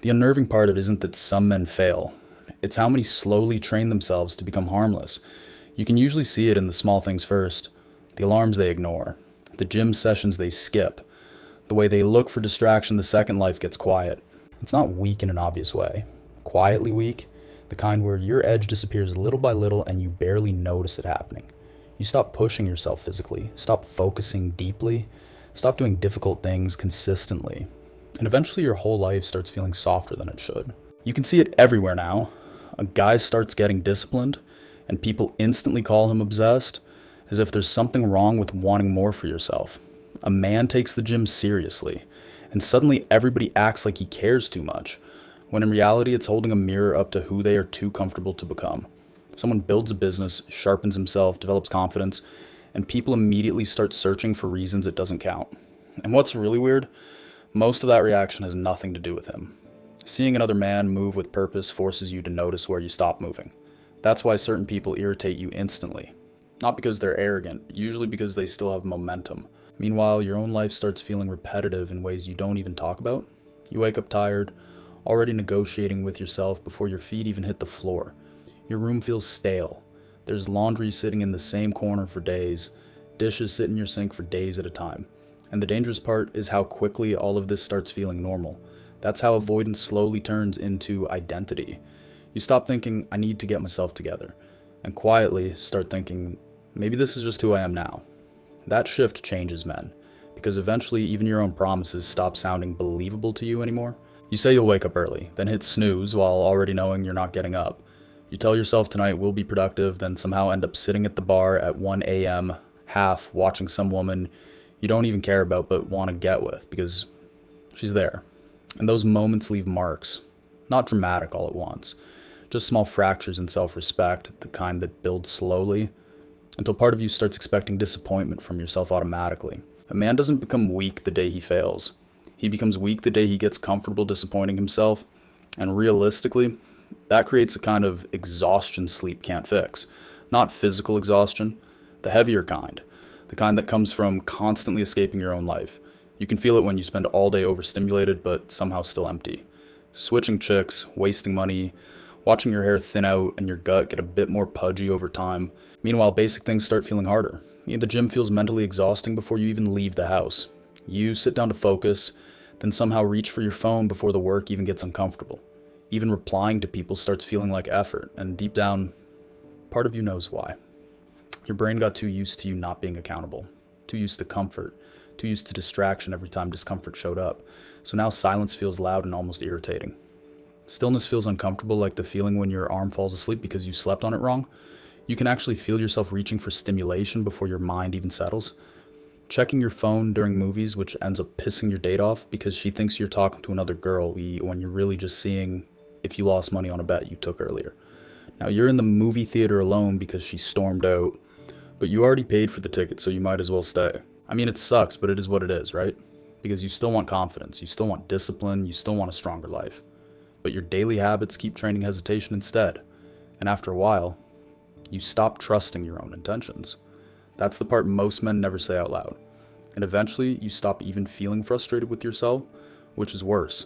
The unnerving part of it isn't that some men fail, it's how many slowly train themselves to become harmless. You can usually see it in the small things first: the alarms they ignore, the gym sessions they skip, the way they look for distraction the second life gets quiet. It's not weak in an obvious way, quietly weak, the kind where your edge disappears little by little and you barely notice it happening. You stop pushing yourself physically, stop focusing deeply, stop doing difficult things consistently, and eventually your whole life starts feeling softer than it should. You can see it everywhere now. A guy starts getting disciplined, and people instantly call him obsessed, as if there's something wrong with wanting more for yourself. A man takes the gym seriously, and suddenly everybody acts like he cares too much, when in reality it's holding a mirror up to who they are too comfortable to become. Someone builds a business, sharpens himself, develops confidence, and people immediately start searching for reasons it doesn't count. And what's really weird, most of that reaction has nothing to do with him. Seeing another man move with purpose forces you to notice where you stop moving. That's why certain people irritate you instantly. Not because they're arrogant, usually because they still have momentum. Meanwhile, your own life starts feeling repetitive in ways you don't even talk about. You wake up tired, already negotiating with yourself before your feet even hit the floor. Your room feels stale. There's laundry sitting in the same corner for days, dishes sit in your sink for days at a time. And the dangerous part is how quickly all of this starts feeling normal. That's how avoidance slowly turns into identity. You stop thinking, I need to get myself together, and quietly start thinking, maybe this is just who I am now. That shift changes men, because eventually even your own promises stop sounding believable to you anymore. You say you'll wake up early, then hit snooze while already knowing you're not getting up. You tell yourself tonight will be productive, then somehow end up sitting at the bar at 1 a.m., half watching some woman you don't even care about but want to get with because she's there. And those moments leave marks. Not dramatic all at once, just small fractures in self-respect, the kind that build slowly, until part of you starts expecting disappointment from yourself automatically. A man doesn't become weak the day he fails. He becomes weak the day he gets comfortable disappointing himself, and realistically, that creates a kind of exhaustion sleep can't fix. Not physical exhaustion, the heavier kind. The kind that comes from constantly escaping your own life. You can feel it when you spend all day overstimulated but somehow still empty. Switching chicks, wasting money, watching your hair thin out and your gut get a bit more pudgy over time. Meanwhile, basic things start feeling harder. The gym feels mentally exhausting before you even leave the house. You sit down to focus, then somehow reach for your phone before the work even gets uncomfortable. Even replying to people starts feeling like effort, and deep down, part of you knows why. Your brain got too used to you not being accountable, too used to comfort, too used to distraction every time discomfort showed up. So now silence feels loud and almost irritating. Stillness feels uncomfortable, like the feeling when your arm falls asleep because you slept on it wrong. You can actually feel yourself reaching for stimulation before your mind even settles. Checking your phone during movies, which ends up pissing your date off because she thinks you're talking to another girl when you're really just seeing if you lost money on a bet you took earlier. Now you're in the movie theater alone because she stormed out, but you already paid for the ticket, so you might as well stay. I mean, it sucks, but it is what it is, right? Because you still want confidence, you still want discipline, you still want a stronger life. But your daily habits keep training hesitation instead. And after a while, you stop trusting your own intentions. That's the part most men never say out loud. And eventually, you stop even feeling frustrated with yourself, which is worse,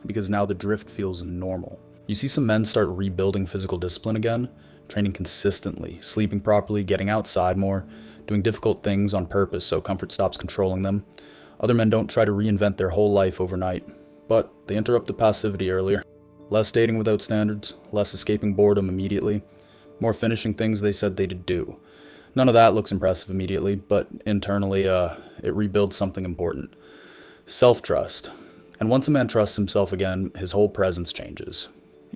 because now the drift feels normal. You see some men start rebuilding physical discipline again, training consistently, sleeping properly, getting outside more, doing difficult things on purpose so comfort stops controlling them. Other men don't try to reinvent their whole life overnight, but they interrupt the passivity earlier. Less dating without standards, less escaping boredom immediately, more finishing things they said they'd do. None of that looks impressive immediately, but internally, it rebuilds something important. Self-trust. And once a man trusts himself again, his whole presence changes.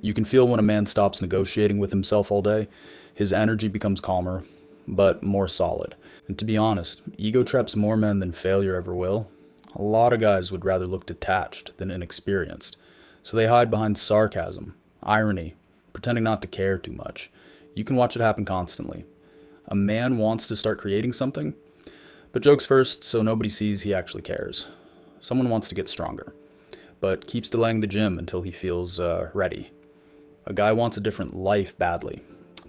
You can feel when a man stops negotiating with himself all day, his energy becomes calmer, but more solid. And to be honest, ego traps more men than failure ever will. A lot of guys would rather look detached than inexperienced, so they hide behind sarcasm, irony, pretending not to care too much. You can watch it happen constantly. A man wants to start creating something, but jokes first so nobody sees he actually cares. Someone wants to get stronger, but keeps delaying the gym until he feels ready. A guy wants a different life badly,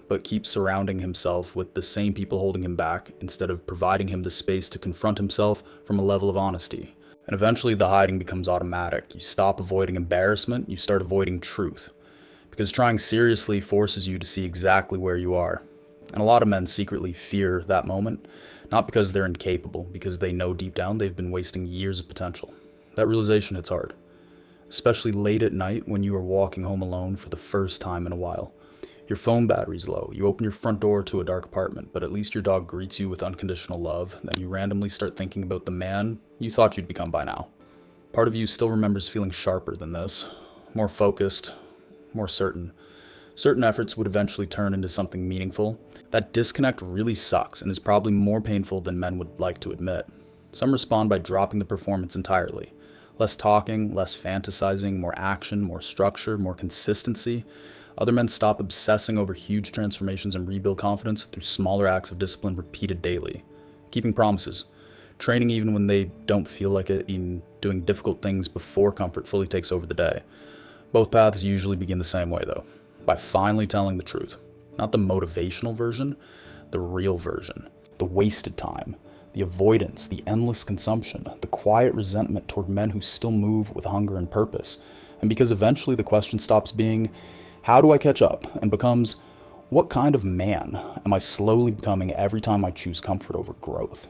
but keeps surrounding himself with the same people holding him back instead of providing him the space to confront himself from a level of honesty. And eventually the hiding becomes automatic. You stop avoiding embarrassment, you start avoiding truth. Because trying seriously forces you to see exactly where you are. And a lot of men secretly fear that moment, not because they're incapable, because they know deep down they've been wasting years of potential. That realization hits hard, especially late at night when you are walking home alone for the first time in a while. Your phone battery's low, you open your front door to a dark apartment, but at least your dog greets you with unconditional love. Then you randomly start thinking about the man you thought you'd become by now. Part of you still remembers feeling sharper than this, more focused, more certain. Certain efforts would eventually turn into something meaningful. That disconnect really sucks and is probably more painful than men would like to admit. Some respond by dropping the performance entirely. Less talking, less fantasizing, more action, more structure, more consistency. Other men stop obsessing over huge transformations and rebuild confidence through smaller acts of discipline repeated daily. Keeping promises. Training even when they don't feel like it, even doing difficult things before comfort fully takes over the day. Both paths usually begin the same way though, by finally telling the truth. Not the motivational version, the real version. The wasted time, the avoidance, the endless consumption, the quiet resentment toward men who still move with hunger and purpose. And because eventually the question stops being, how do I catch up? And becomes, what kind of man am I slowly becoming every time I choose comfort over growth?